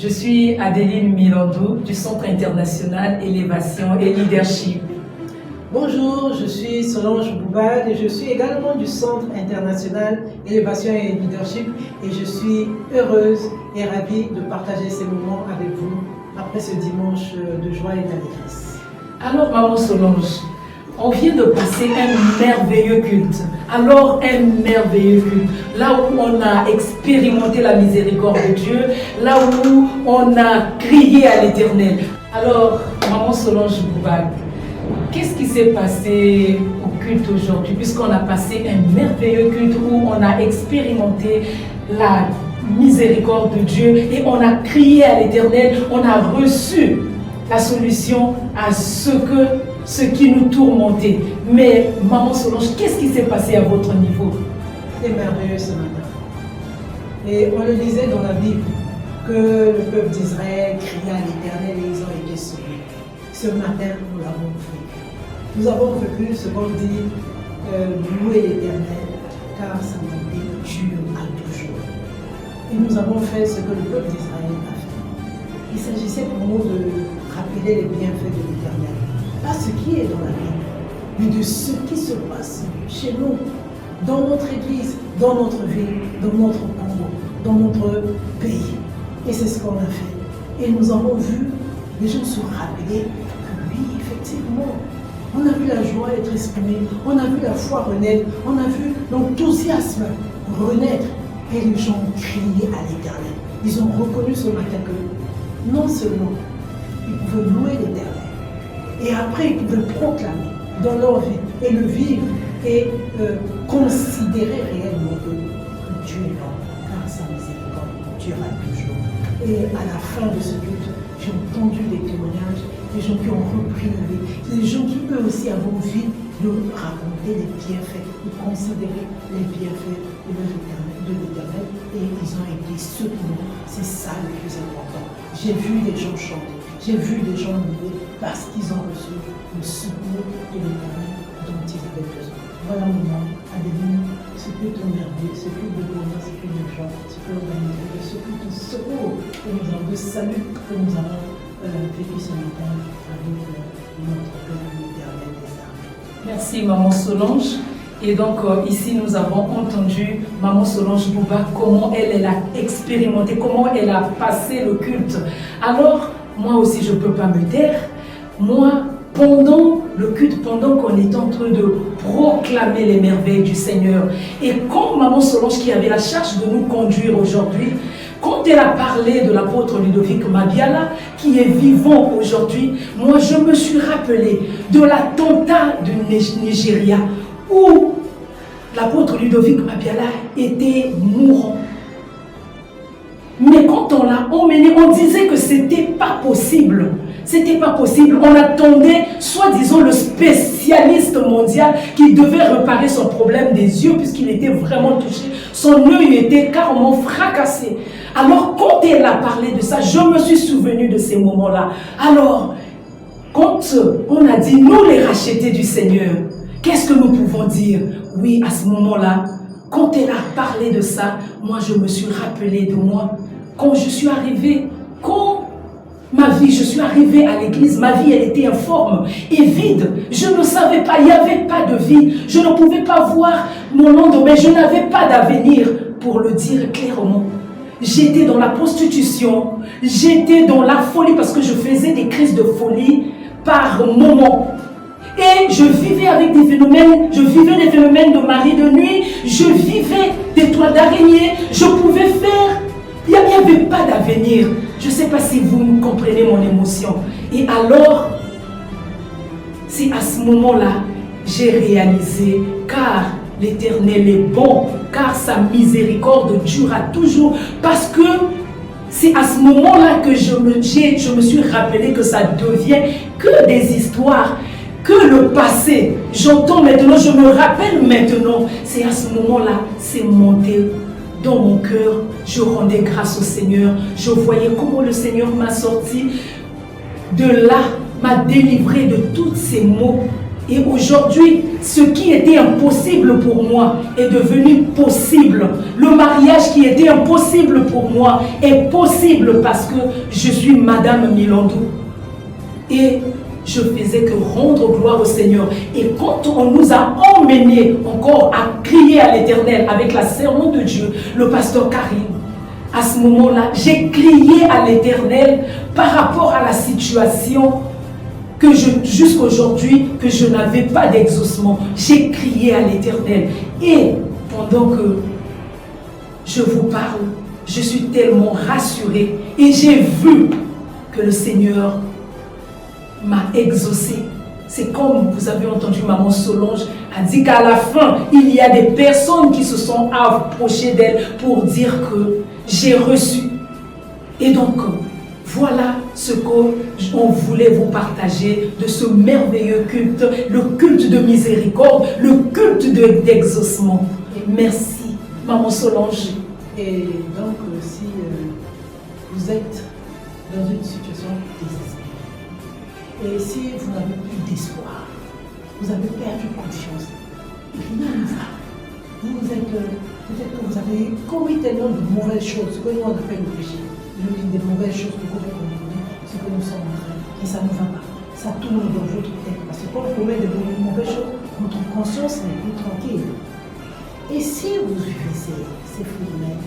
Je suis Adeline Milandou du Centre international Élévation et Leadership. Bonjour, je suis Solange Boubad et je suis également du Centre international Élévation et Leadership et je suis heureuse et ravie de partager ces moments avec vous après ce dimanche de joie et d'allégresse. Alors maman Solange, on vient de passer un merveilleux culte. Alors un merveilleux culte. Là où on a expérimenté la miséricorde de Dieu, là où on a crié à l'Éternel. Alors maman Solange Boubad, qu'est-ce qui s'est passé au culte aujourd'hui, puisqu'on a passé un merveilleux culte où on a expérimenté la miséricorde de Dieu et on a crié à l'Éternel, on a reçu la solution à ce qui nous tourmentait. Mais maman Solange, qu'est-ce qui s'est passé à votre niveau? C'était merveilleux ce matin. Et on le disait dans la Bible que le peuple d'Israël criait à l'Éternel et ils ont été sauvés. Ce matin, nous l'avons fait. Nous avons vécu ce qu'on dit louer l'Éternel, car sa bonté dure à toujours. Et nous avons fait ce que le peuple d'Israël a fait. Il s'agissait pour nous de rappeler les bienfaits de l'Éternel. Pas ce qui est dans la Bible, mais de ce qui se passe chez nous, dans notre église, dans notre ville, dans notre Congo, dans notre pays. Et c'est ce qu'on a fait. Et nous avons vu les gens se rappeler que oui, effectivement, on a vu la joie être exprimée, on a vu la foi renaître, on a vu l'enthousiasme renaître. Et les gens ont crié à l'Éternel. Ils ont reconnu ce matin que non seulement ils pouvaient louer l'Éternel, et après ils pouvaient proclamer dans leur vie et le vivre et considérer réellement que Dieu est là, car sa miséricorde dure à toujours. Et à la fin de ce culte, j'ai entendu des témoignages, des gens qui ont repris la vie, des gens qui eux aussi avaient envie de raconter les bienfaits, de considérer les bienfaits de l'Éternel, et ils ont été secourus. C'est ça le plus important. J'ai vu des gens chanter, j'ai vu des gens louer parce qu'ils ont reçu le secours de l'Éternel dont ils avaient besoin. Voilà maman, Adeline, ce culte merveilleux, ce culte de bonheur, ce culte de joie, ce culte d'amitié, ce culte de secours que nous avons, de salut que nous avons vécu ce matin avec notre Père l'Éternel des armées. Merci maman Solange. Et donc ici nous avons entendu maman Solange Boubad, comment elle a expérimenté, comment elle a passé le culte. Alors moi aussi je ne peux pas me taire. Moi, pendant le culte, pendant qu'on est en train de proclamer les merveilles du Seigneur, et quand maman Solange, qui avait la charge de nous conduire aujourd'hui, quand elle a parlé de l'apôtre Ludovic Mabiala, qui est vivant aujourd'hui, moi je me suis rappelé de l'attentat du Nigeria, où l'apôtre Ludovic Mabiala était mourant. Mais quand on l'a emmené, on disait que c'était pas possible. C'était pas possible. On attendait, soi-disant, le spécialiste mondial qui devait réparer son problème des yeux puisqu'il était vraiment touché. Son œil était carrément fracassé. Alors, quand elle a parlé de ça, je me suis souvenu de ces moments-là. Alors, quand on a dit, nous les rachetés du Seigneur, qu'est-ce que nous pouvons dire? Oui, à ce moment-là, quand elle a parlé de ça, moi, je me suis rappelé de moi. Quand je suis arrivée, je suis arrivée à l'église, ma vie, elle était informe et vide. Je ne savais pas, il n'y avait pas de vie. Je ne pouvais pas voir mon lendemain, je n'avais pas d'avenir, pour le dire clairement. J'étais dans la prostitution, j'étais dans la folie parce que je faisais des crises de folie par moment. Et je vivais avec des phénomènes, de mari de nuit, je vivais des toiles d'araignée, je pouvais faire, il n'y avait pas d'avenir. Je ne sais pas si vous comprenez mon émotion. Et alors, c'est à ce moment-là, j'ai réalisé, car l'Éternel est bon, car sa miséricorde durera toujours, parce que c'est à ce moment-là que je me suis rappelé que ça devient que des histoires, que le passé. J'entends maintenant, je me rappelle maintenant. C'est à ce moment-là, c'est monté dans mon cœur. Je rendais grâce au Seigneur. Je voyais comment le Seigneur m'a sorti de là, m'a délivré de tous ces maux. Et aujourd'hui, ce qui était impossible pour moi est devenu possible. Le mariage qui était qui est impossible pour moi est possible parce que je suis Madame Milandou. Et je faisais que rendre gloire au Seigneur. Et quand on nous a emmenés encore à crier à l'Éternel avec la sermon de Dieu, le pasteur Karim, à ce moment-là, j'ai crié à l'Éternel par rapport à la situation que jusqu'à aujourd'hui, que je n'avais pas d'exaucement. J'ai crié à l'Éternel. Et pendant que je vous parle, je suis tellement rassurée. Et j'ai vu que le Seigneur m'a exaucé. C'est comme vous avez entendu Maman Solange a dit qu'à la fin, il y a des personnes qui se sont approchées d'elle pour dire que j'ai reçu. Et donc, voilà ce qu'on voulait vous partager de ce merveilleux culte, le culte de miséricorde, le culte d'exaucement. Merci, Maman Solange. Et donc, si vous êtes dans une situation désespérée, et si vous n'avez plus d'espoir, vous avez perdu confiance, rien ne va. Vous êtes, peut-être que vous avez commis tellement de mauvaises choses, ce que nous on appelle le péché. Je dis des mauvaises choses que vous avez commis, ce que nous sommes en train, et ça ne va pas. Ça tourne dans votre tête, parce que quand on commet de mauvaises choses, votre conscience n'est plus tranquille. Et si vous vivez ces phénomènes,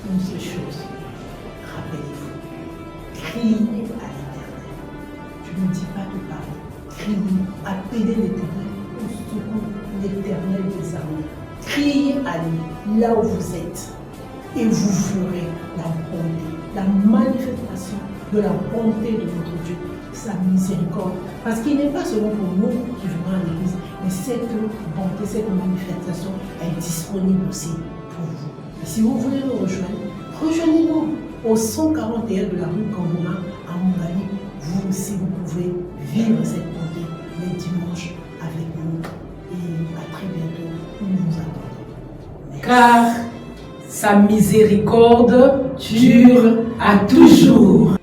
une seule chose, rappelez-vous, criez à l'Éternel. Je ne dis pas de parler, criez, appelez l'Éternel au secours, l'Éternel des armées. Criez à lui, là où vous êtes, et vous ferez la bonté, la manifestation de la bonté de notre Dieu, sa miséricorde. Parce qu'il n'est pas seulement pour nous qui venons à l'église, mais cette bonté, cette manifestation est disponible aussi pour vous. Et si vous voulez nous rejoindre, rejoignez-nous au 141 de la rue Kangouma à Montgali. Vous aussi, vous pouvez vivre cette bonté les dimanches avec nous. Et à très bientôt, nous vous attendons. Merci. Car sa miséricorde dure à toujours.